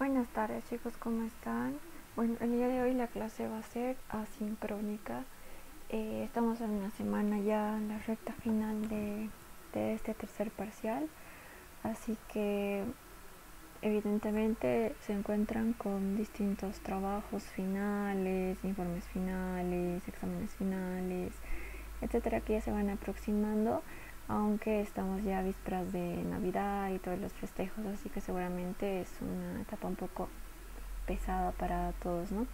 Buenas tardes chicos, ¿cómo están? Bueno, el día de hoy la clase va a ser asincrónica. Estamos en una semana ya en la recta final de este tercer parcial, así que evidentemente se encuentran con distintos trabajos finales, informes finales, exámenes finales, etcétera, que ya se van aproximando, aunque estamos ya a vísperas de Navidad y todos los festejos, así que seguramente es una etapa un poco pesada para todos, ¿no?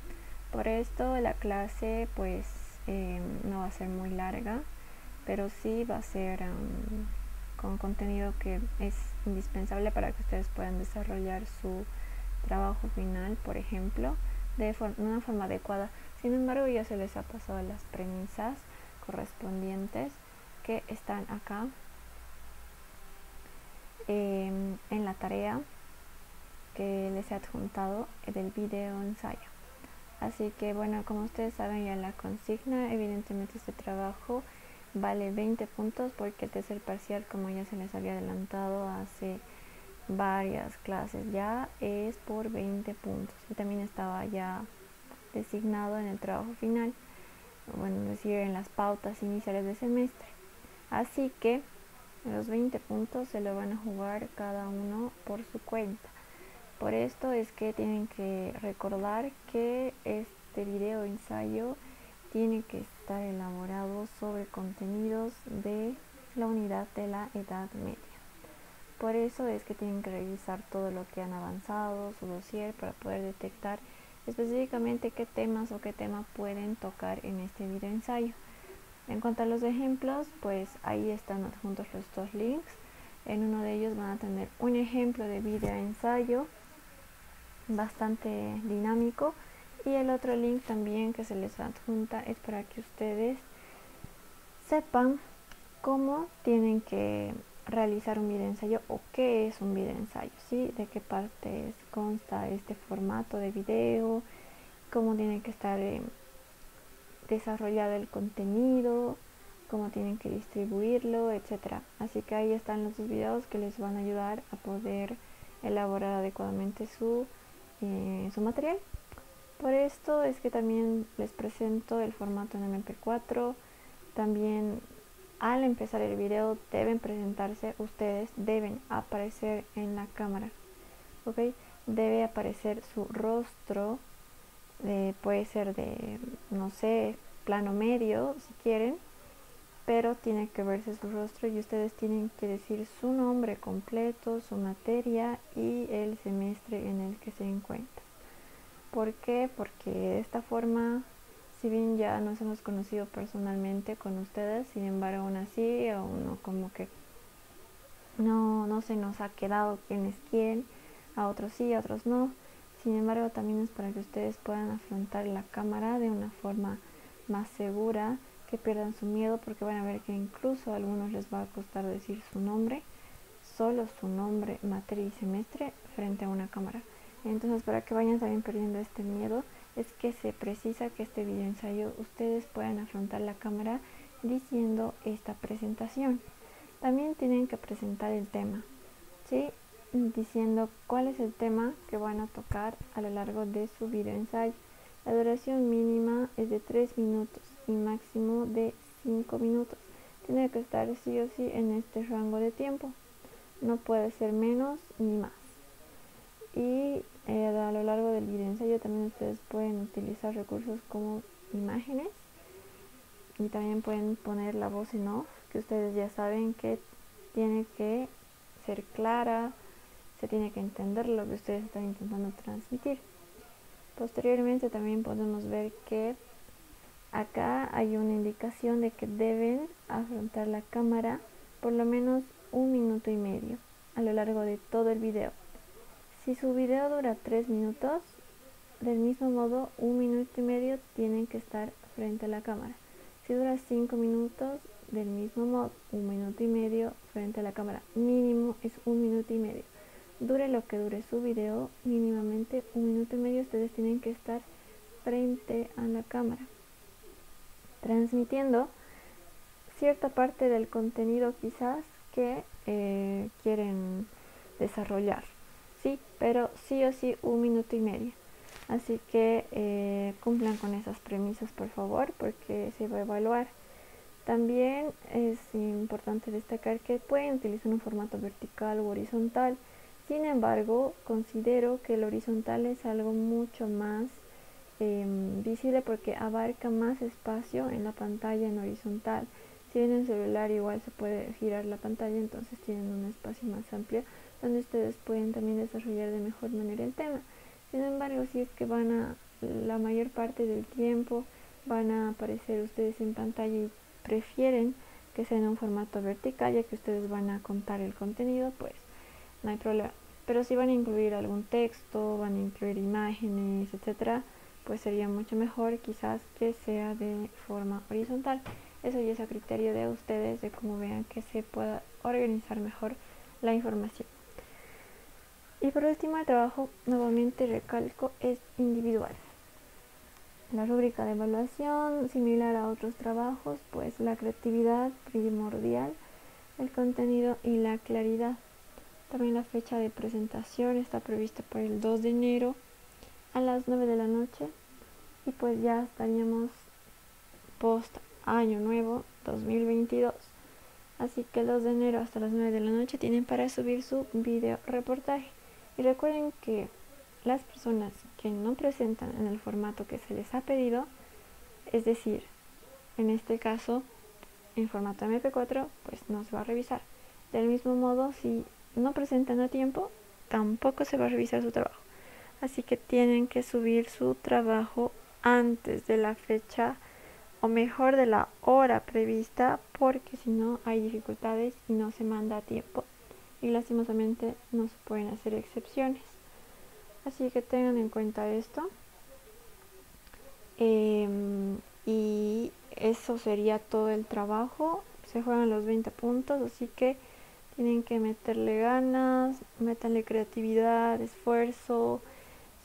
Por esto la clase pues no va a ser muy larga, pero sí va a ser con contenido que es indispensable para que ustedes puedan desarrollar su trabajo final, por ejemplo, de una forma adecuada. Sin embargo, ya se les ha pasado las premisas correspondientes que están acá en la tarea que les he adjuntado del video ensayo. Así que bueno, como ustedes saben ya la consigna, evidentemente este trabajo vale 20 puntos porque el tercer parcial, como ya se les había adelantado hace varias clases, ya es por 20 puntos y también estaba ya designado en el trabajo final, bueno, es decir, en las pautas iniciales de semestre. Así que los 20 puntos se lo van a jugar cada uno por su cuenta. Por esto es que tienen que recordar que este video ensayo tiene que estar elaborado sobre contenidos de la unidad de la Edad Media. Por eso es que tienen que revisar todo lo que han avanzado, su dossier, para poder detectar específicamente qué temas o qué tema pueden tocar en este video ensayo. En cuanto a los ejemplos, pues ahí están adjuntos los dos links. En uno de ellos van a tener un ejemplo de video ensayo bastante dinámico, y el otro link también que se les adjunta es para que ustedes sepan cómo tienen que realizar un video ensayo o qué es un video ensayo, ¿sí? De qué partes consta este formato de video, cómo tiene que estar desarrollado el contenido, cómo tienen que distribuirlo, etcétera. Así que ahí están los dos videos que les van a ayudar a poder elaborar adecuadamente su material. Por esto es que también les presento el formato en MP4. También al empezar el video deben presentarse, ustedes deben aparecer en la cámara, ¿ok? Debe aparecer su rostro, puede ser de, no sé, plano medio si quieren, pero tiene que verse su rostro y ustedes tienen que decir su nombre completo, su materia y el semestre en el que se encuentran. ¿Por qué? Porque de esta forma, si bien ya nos hemos conocido personalmente con ustedes, sin embargo aún así, uno como que no se nos ha quedado quién es quién, a otros sí, a otros no. Sin embargo, también es para que ustedes puedan afrontar la cámara de una forma más segura, que pierdan su miedo, porque van a ver que incluso a algunos les va a costar decir su nombre, solo su nombre, materia y semestre frente a una cámara. Entonces, para que vayan también perdiendo este miedo, es que se precisa que este video ensayo ustedes puedan afrontar la cámara diciendo esta presentación. También tienen que presentar el tema, ¿sí? Diciendo cuál es el tema que van a tocar a lo largo de su video ensayo. La duración mínima es de 3 minutos y máximo de 5 minutos. Tiene que estar sí o sí en este rango de tiempo. No puede ser menos ni más. Y a lo largo del video ensayo también ustedes pueden utilizar recursos como imágenes, y también pueden poner la voz en off, que ustedes ya saben que tiene que ser clara, se tiene que entender lo que ustedes están intentando transmitir. Posteriormente también podemos ver que acá hay una indicación de que deben afrontar la cámara por lo menos 1 minuto y medio a lo largo de todo el video. Si su video dura 3 minutos, del mismo modo 1 minuto y medio tienen que estar frente a la cámara. Si dura 5 minutos, del mismo modo 1 minuto y medio frente a la cámara. Mínimo es 1 minuto y medio. Dure lo que dure su video, mínimamente 1 minuto y medio ustedes tienen que estar frente a la cámara, transmitiendo cierta parte del contenido quizás que quieren desarrollar. sí, pero sí o sí 1 minuto y medio. Así que cumplan con esas premisas, por favor, porque se va a evaluar. También es importante destacar que pueden utilizar un formato vertical o horizontal. Sin embargo, considero que el horizontal es algo mucho más visible porque abarca más espacio en la pantalla en horizontal. Si bien en el celular igual se puede girar la pantalla, entonces tienen un espacio más amplio donde ustedes pueden también desarrollar de mejor manera el tema. Sin embargo, si es que la mayor parte del tiempo van a aparecer ustedes en pantalla y prefieren que sea en un formato vertical, ya que ustedes van a contar el contenido, pues no hay problema. Pero si van a incluir algún texto, van a incluir imágenes, etcétera, pues sería mucho mejor quizás que sea de forma horizontal. Eso ya es a criterio de ustedes, de cómo vean que se pueda organizar mejor la información. Y por último, el trabajo, nuevamente recalco, es individual. La rúbrica de evaluación, similar a otros trabajos, pues la creatividad primordial, el contenido y la claridad. También la fecha de presentación está prevista para el 2 de enero a las 9 de la noche y pues ya estaríamos post año nuevo 2022. Así que el 2 de enero hasta las 9 de la noche tienen para subir su video reportaje. Y recuerden que las personas que no presentan en el formato que se les ha pedido, es decir, en este caso en formato MP4, pues no se va a revisar. Del mismo modo, si no presentan a tiempo, tampoco se va a revisar su trabajo. Así que tienen que subir su trabajo antes de la fecha o mejor de la hora prevista, porque si no hay dificultades y no se manda a tiempo y lastimosamente no se pueden hacer excepciones. Así que tengan en cuenta esto. Y eso sería todo el trabajo. Se juegan los 20 puntos, así que tienen que meterle ganas, métanle creatividad, esfuerzo.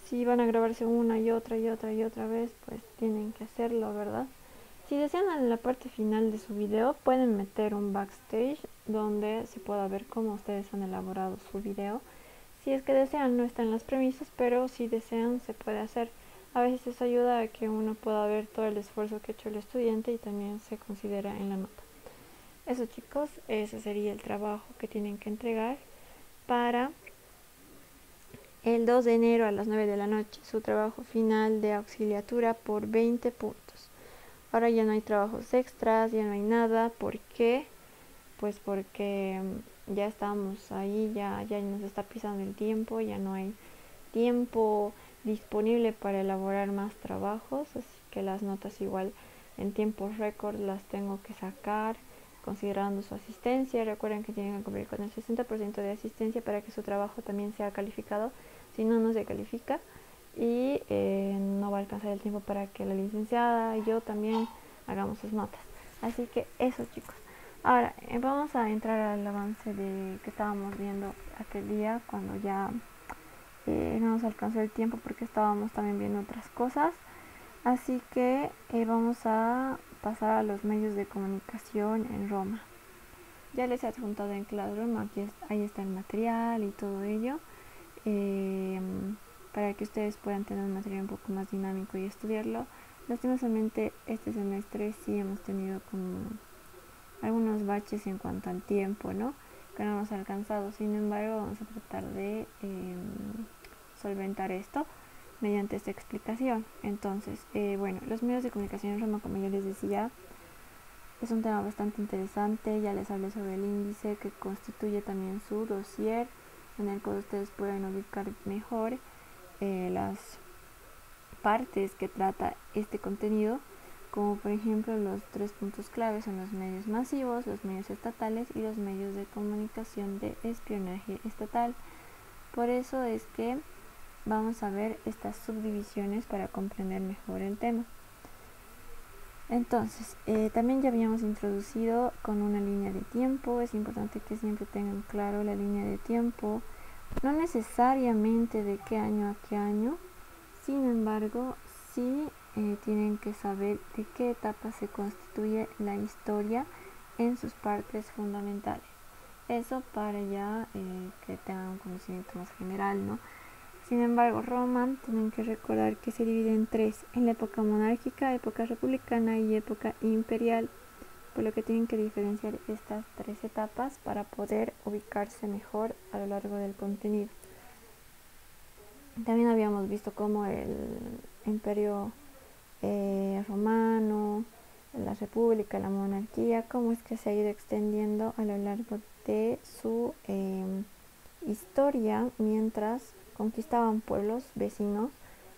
Si van a grabarse una y otra y otra y otra vez, pues tienen que hacerlo, ¿verdad? Si desean en la parte final de su video, pueden meter un backstage donde se pueda ver cómo ustedes han elaborado su video. Si es que desean, no está en las premisas, pero si desean se puede hacer. A veces eso ayuda a que uno pueda ver todo el esfuerzo que ha hecho el estudiante y también se considera en la nota. Eso, chicos, ese sería el trabajo que tienen que entregar para el 2 de enero a las 9 de la noche. Su trabajo final de auxiliatura por 20 puntos. Ahora ya no hay trabajos extras, ya no hay nada. ¿Por qué? Pues porque ya estamos ahí, ya nos está pisando el tiempo, ya no hay tiempo disponible para elaborar más trabajos, así que las notas igual en tiempos récord las tengo que sacar considerando su asistencia. Recuerden que tienen que cumplir con el 60% de asistencia para que su trabajo también sea calificado, si no, no se califica y no va a alcanzar el tiempo para que la licenciada y yo también hagamos sus notas. Así que eso, chicos. Ahora vamos a entrar al avance de que estábamos viendo aquel día cuando ya no nos alcanzó el tiempo porque estábamos también viendo otras cosas. Así que vamos a pasar a los medios de comunicación en Roma. Ya les he adjuntado en Classroom, ahí está el material y todo ello, para que ustedes puedan tener un material un poco más dinámico y estudiarlo. Lastimosamente este semestre sí hemos tenido como algunos baches en cuanto al tiempo, ¿no? Que no hemos alcanzado. Sin embargo, vamos a tratar de solventar esto mediante esta explicación. Entonces, bueno, los medios de comunicación en Roma, como ya les decía, es un tema bastante interesante. Ya les hablé sobre el índice que constituye también su dossier, en el cual ustedes pueden ubicar mejor las partes que trata este contenido, como por ejemplo los 3 puntos claves son los medios masivos, los medios estatales y los medios de comunicación de espionaje estatal. Por eso es que vamos a ver estas subdivisiones para comprender mejor el tema. Entonces, también ya habíamos introducido con una línea de tiempo. Es importante que siempre tengan claro la línea de tiempo, no necesariamente de qué año a qué año. Sin embargo, sí tienen que saber de qué etapa se constituye la historia en sus partes fundamentales. Eso para ya que tengan un conocimiento más general, ¿no? Sin embargo, Roma, tienen que recordar que se divide en tres: en la época monárquica, época republicana y época imperial, por lo que tienen que diferenciar estas tres etapas para poder ubicarse mejor a lo largo del contenido. También habíamos visto cómo el imperio romano, la república, la monarquía, cómo es que se ha ido extendiendo a lo largo de su historia, mientras conquistaban pueblos vecinos,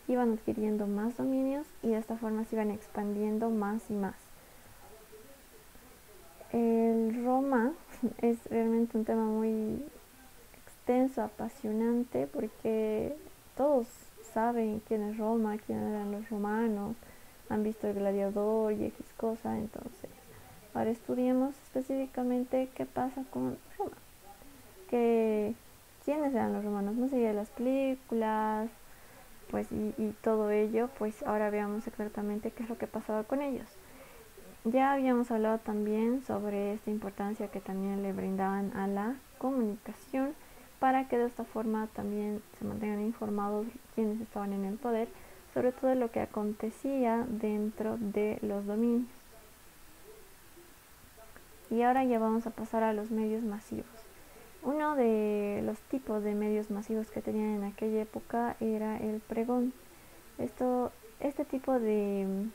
iban adquiriendo más dominios y de esta forma se iban expandiendo más y más. El Roma es realmente un tema muy extenso, apasionante, porque todos saben quién es Roma, quiénes eran los romanos, han visto el gladiador y X cosa. Entonces ahora estudiemos específicamente qué pasa con Roma, que quiénes eran los romanos, más allá de las películas, pues y todo ello. Pues ahora veamos exactamente qué es lo que pasaba con ellos. Ya habíamos hablado también sobre esta importancia que también le brindaban a la comunicación, para que de esta forma también se mantengan informados quienes estaban en el poder, sobre todo lo que acontecía dentro de los dominios. Y ahora ya vamos a pasar a los medios masivos. Uno de los tipos de medios masivos que tenían en aquella época era el pregón. Este tipo de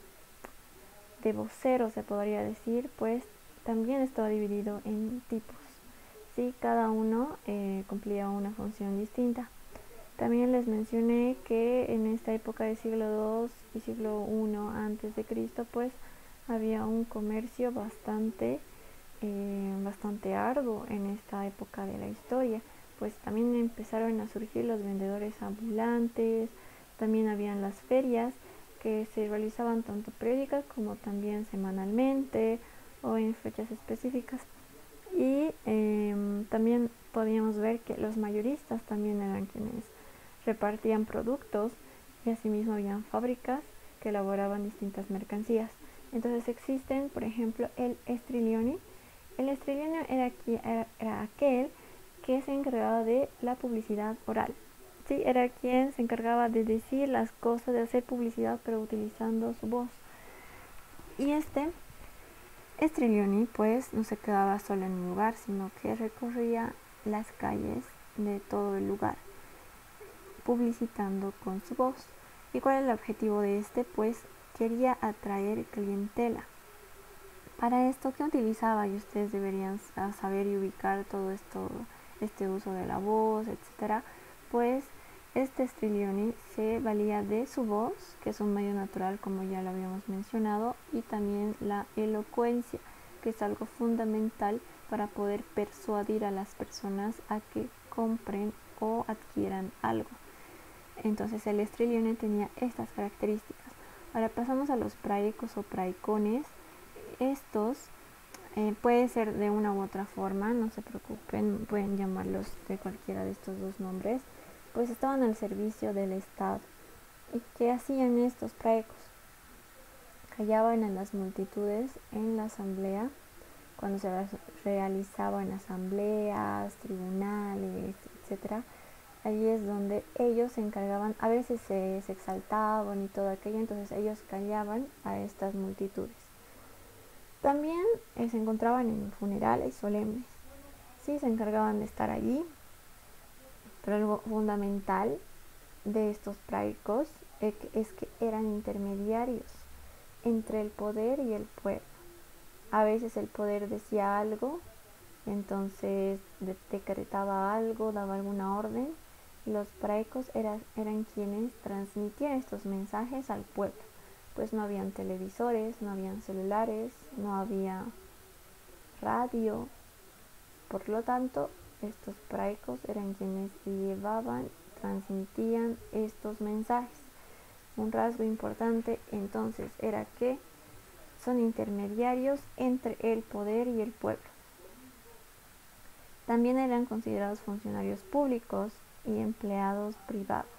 vocero, se podría decir, pues también estaba dividido en tipos. Sí, cada uno cumplía una función distinta. También les mencioné que en esta época del siglo II y siglo I antes de Cristo, pues había un comercio bastante arduo en esta época de la historia. Pues también empezaron a surgir los vendedores ambulantes, también habían las ferias que se realizaban tanto periódicas como también semanalmente o en fechas específicas. Y también podíamos ver que los mayoristas también eran quienes repartían productos, y asimismo habían fábricas que elaboraban distintas mercancías. Entonces existen, por ejemplo, el estrilione. El estrilione era aquel que se encargaba de la publicidad oral. Sí, era quien se encargaba de decir las cosas, de hacer publicidad, pero utilizando su voz. Y este Estrilioni pues no se quedaba solo en un lugar, sino que recorría las calles de todo el lugar, publicitando con su voz. ¿Y cuál es el objetivo de este? Pues quería atraer clientela. Para esto, ¿qué utilizaba? Y ustedes deberían saber y ubicar todo esto, este uso de la voz, etcétera. Pues este Striglioni se valía de su voz, que es un medio natural, como ya lo habíamos mencionado, y también la elocuencia, que es algo fundamental para poder persuadir a las personas a que compren o adquieran algo. Entonces el Striglioni tenía estas características. Ahora pasamos a los praicos o praicones. Estos puede ser de una u otra forma, no se preocupen, pueden llamarlos de cualquiera de estos dos nombres. Pues estaban al servicio del Estado. ¿Y qué hacían estos praecos? Callaban a las multitudes en la asamblea, cuando se realizaban asambleas, tribunales, etcétera. Allí es donde ellos se encargaban, a veces se exaltaban y todo aquello, entonces ellos callaban a estas multitudes. También se encontraban en funerales solemnes. Sí, se encargaban de estar allí, pero algo fundamental de estos praicos es que eran intermediarios entre el poder y el pueblo. A veces el poder decía algo, entonces decretaba algo, daba alguna orden, y los praicos eran quienes transmitían estos mensajes al pueblo. Pues no habían televisores, no habían celulares, no había radio. Por lo tanto, estos praicos eran quienes llevaban, transmitían estos mensajes. Un rasgo importante entonces era que son intermediarios entre el poder y el pueblo. También eran considerados funcionarios públicos y empleados privados.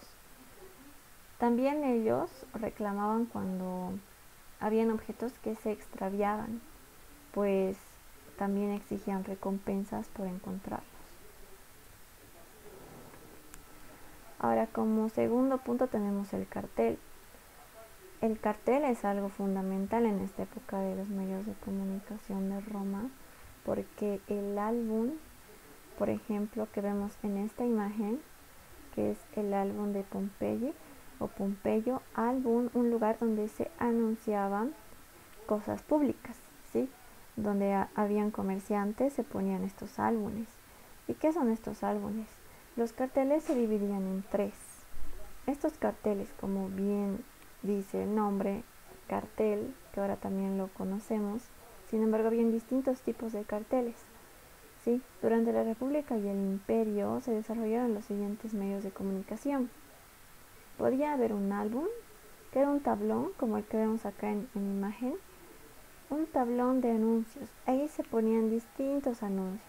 También ellos reclamaban cuando habían objetos que se extraviaban, pues también exigían recompensas por encontrarlos. Ahora, como segundo punto tenemos el cartel. El cartel es algo fundamental en esta época de los medios de comunicación de Roma, porque el álbum, por ejemplo, que vemos en esta imagen, que es el álbum de Pompeyo o Pompeyo, álbum, un lugar donde se anunciaban cosas públicas, ¿sí? Donde habían comerciantes, se ponían estos álbumes. ¿Y qué son estos álbumes? Los carteles se dividían en tres. Estos carteles, como bien dice el nombre, cartel, que ahora también lo conocemos, sin embargo habían distintos tipos de carteles. ¿Sí? Durante la República y el Imperio se desarrollaron los siguientes medios de comunicación. Podía haber un álbum, que era un tablón, como el que vemos acá en imagen, un tablón de anuncios. Ahí se ponían distintos anuncios.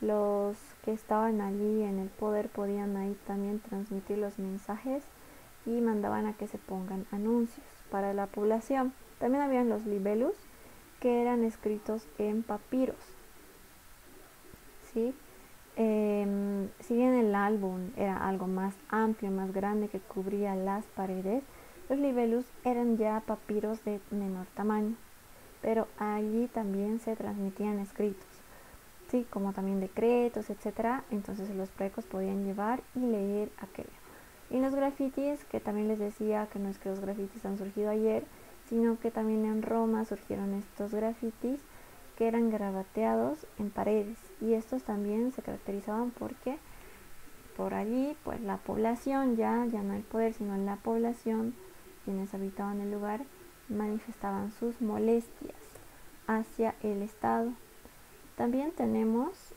Los que estaban allí en el poder podían ahí también transmitir los mensajes y mandaban a que se pongan anuncios para la población. También habían los libellus, que eran escritos en papiros. ¿Sí? Si bien el álbum era algo más amplio, más grande, que cubría las paredes, los libellus eran ya papiros de menor tamaño, pero allí también se transmitían escritos, ¿sí? Como también decretos, etcétera. Entonces los precos podían llevar y leer aquello. Y los grafitis, que también les decía que no es que los grafitis han surgido ayer, sino que también en Roma surgieron estos grafitis que eran grabateados en paredes, y estos también se caracterizaban porque por allí pues la población, ya no el poder sino la población, quienes habitaban el lugar, manifestaban sus molestias hacia el Estado. También tenemos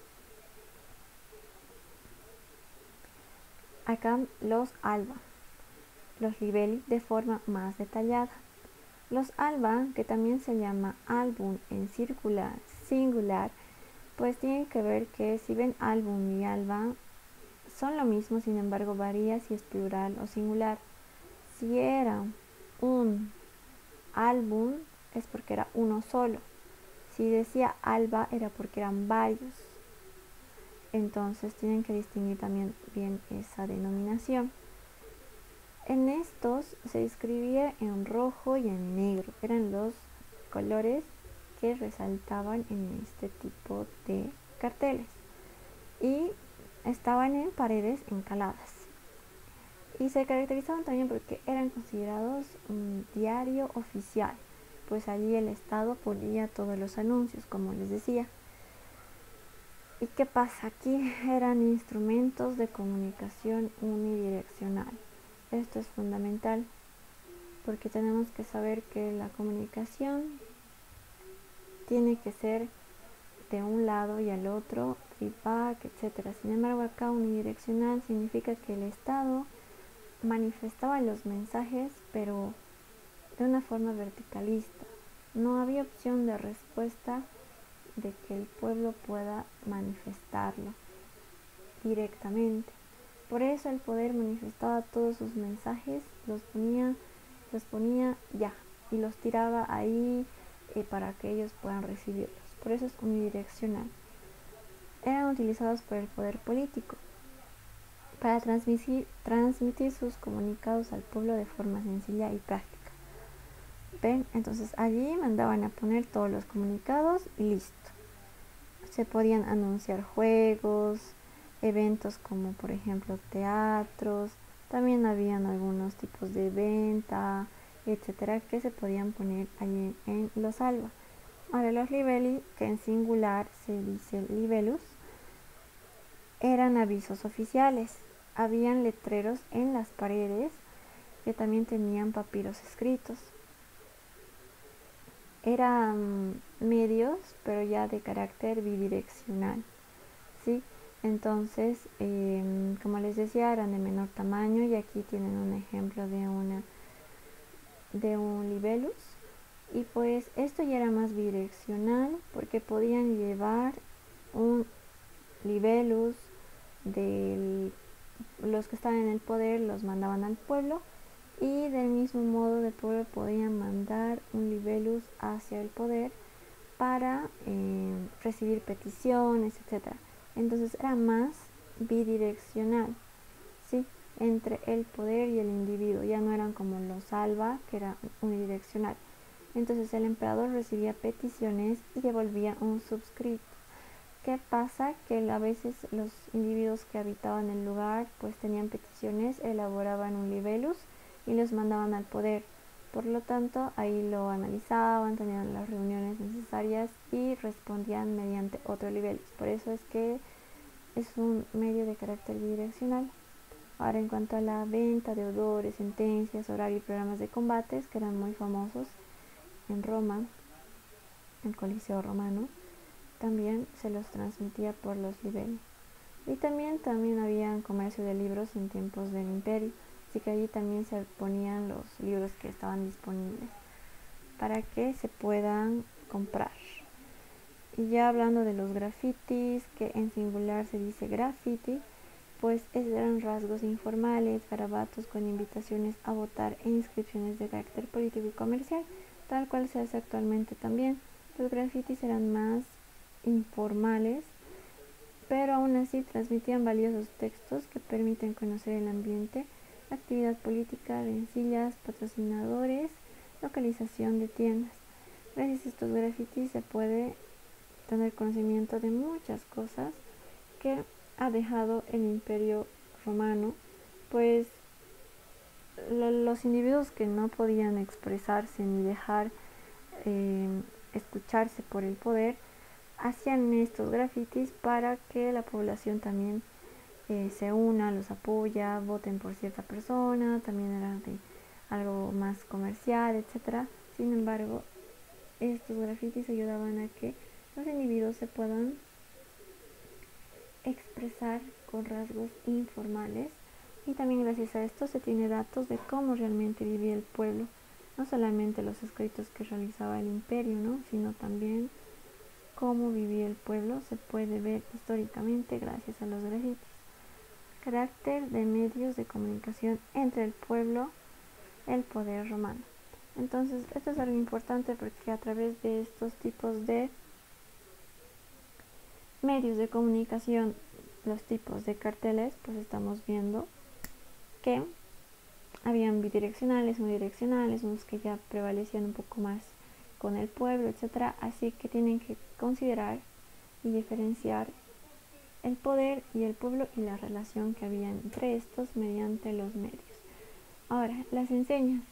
acá los alba, los libelli de forma más detallada. Los alba, que también se llama álbum en singular, pues tienen que ver que si ven álbum y alba son lo mismo, sin embargo varía si es plural o singular. Si era un álbum es porque era uno solo. Si decía alba era porque eran varios. Entonces tienen que distinguir también bien esa denominación. En estos se escribía en rojo y en negro. Eran los colores que resaltaban en este tipo de carteles. Y estaban en paredes encaladas. Y se caracterizaban también porque eran considerados un diario oficial, pues allí el Estado ponía todos los anuncios, como les decía. ¿Y qué pasa? Aquí eran instrumentos de comunicación unidireccional. Esto es fundamental porque tenemos que saber que la comunicación tiene que ser de un lado y al otro, feedback, etc. Sin embargo, acá unidireccional significa que el Estado manifestaba los mensajes, pero de una forma verticalista. No había opción de respuesta de que el pueblo pueda manifestarlo directamente. Por eso el poder manifestaba todos sus mensajes, los ponía ya y los tiraba ahí para que ellos puedan recibirlos. Por eso es unidireccional. Eran utilizados por el poder político para transmitir sus comunicados al pueblo de forma sencilla y práctica. ¿Ven? Entonces allí mandaban a poner todos los comunicados y listo. Se podían anunciar juegos, eventos como por ejemplo teatros, también habían algunos tipos de venta, etcétera, que se podían poner allí en los alba. Ahora los libelli, que en singular se dice libellus, eran avisos oficiales. Habían letreros en las paredes que también tenían papiros escritos. Eran medios, pero ya de carácter bidireccional, ¿sí? Entonces, como les decía, eran de menor tamaño, y aquí tienen un ejemplo de un libellus. Y pues esto ya era más bidireccional porque podían llevar un libellus de los que estaban en el poder, los mandaban al pueblo, y del mismo modo del pueblo podían mandar un libellus hacia el poder para recibir peticiones, etc. Entonces era más bidireccional, ¿sí? Entre el poder y el individuo, ya no eran como los alba, que era unidireccional. Entonces el emperador recibía peticiones y devolvía un subscrito. ¿Qué pasa? Que a veces los individuos que habitaban el lugar pues tenían peticiones, elaboraban un libellus y los mandaban al poder. Por lo tanto, ahí lo analizaban, tenían las reuniones necesarias y respondían mediante otro libellus. Por eso es que es un medio de carácter bidireccional. Ahora, en cuanto a la venta de odores, sentencias, horario y programas de combates, que eran muy famosos en Roma, en el Coliseo Romano, también se los transmitía por los libelli. Y también había comercio de libros en tiempos del imperio, así que allí también se ponían los libros que estaban disponibles para que se puedan comprar. Y ya hablando de los grafitis, que en singular se dice graffiti, pues eran rasgos informales, garabatos con invitaciones a votar e inscripciones de carácter político y comercial, tal cual se hace actualmente también. Los grafitis eran más informales, pero aún así transmitían valiosos textos que permiten conocer el ambiente, la actividad política, rencillas, patrocinadores, localización de tiendas. Gracias a estos grafitis se puede tener conocimiento de muchas cosas que ha dejado el Imperio Romano, pues los individuos que no podían expresarse ni dejar escucharse por el poder hacían estos grafitis para que la población también se una, los apoya, voten por cierta persona, también era de algo más comercial, etc. Sin embargo, estos grafitis ayudaban a que los individuos se puedan expresar con rasgos informales, y también gracias a esto se tiene datos de cómo realmente vivía el pueblo, no solamente los escritos que realizaba el imperio, ¿no? Sino también cómo vivía el pueblo se puede ver históricamente gracias a los grafitis. Carácter de medios de comunicación entre el pueblo y el poder romano. Entonces esto es algo importante porque a través de estos tipos de medios de comunicación, los tipos de carteles, pues estamos viendo que habían bidireccionales, unidireccionales, unos que ya prevalecían un poco más con el pueblo, etc. Así que tienen que considerar y diferenciar el poder y el pueblo y la relación que había entre estos mediante los medios. Ahora, las enseñas.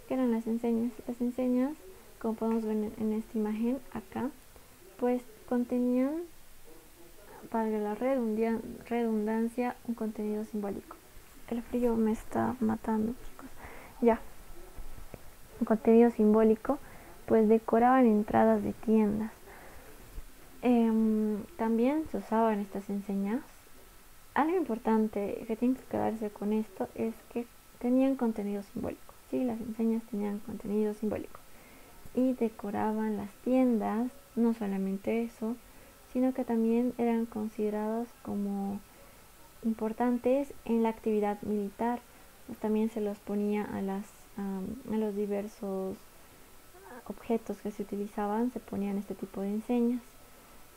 ¿Qué eran las enseñas? Las enseñas, como podemos ver en esta imagen acá, pues contenían, para la redundancia, un contenido simbólico. El frío me está matando, chicos. Ya. Un contenido simbólico, pues decoraban entradas de tiendas. También se usaban estas enseñas. Algo importante que tienen que quedarse con esto es que tenían contenido simbólico. Sí, las enseñas tenían contenido simbólico y decoraban las tiendas. No solamente eso, sino que también eran consideradas como importantes en la actividad militar. Pues también se los ponía a los diversos objetos que se utilizaban, se ponían este tipo de enseñas.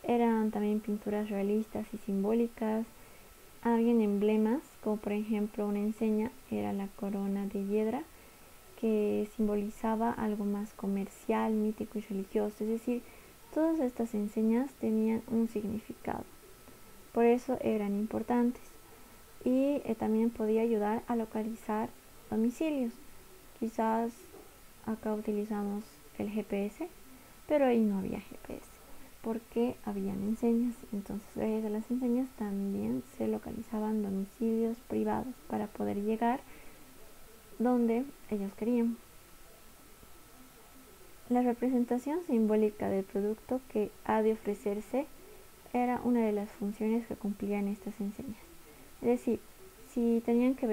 Eran también pinturas realistas y simbólicas. Habían emblemas, como por ejemplo una enseña era la corona de hiedra, que simbolizaba algo más comercial, mítico y religioso. Es decir, todas estas enseñas tenían un significado, por eso eran importantes. Y también podía ayudar a localizar domicilios. Quizás acá utilizamos el GPS, pero ahí no había GPS porque habían enseñas. Entonces, gracias a las enseñas también se localizaban domicilios privados para poder llegar donde ellos querían. La representación simbólica del producto que ha de ofrecerse era una de las funciones que cumplían estas enseñas. Es decir, si tenían que vender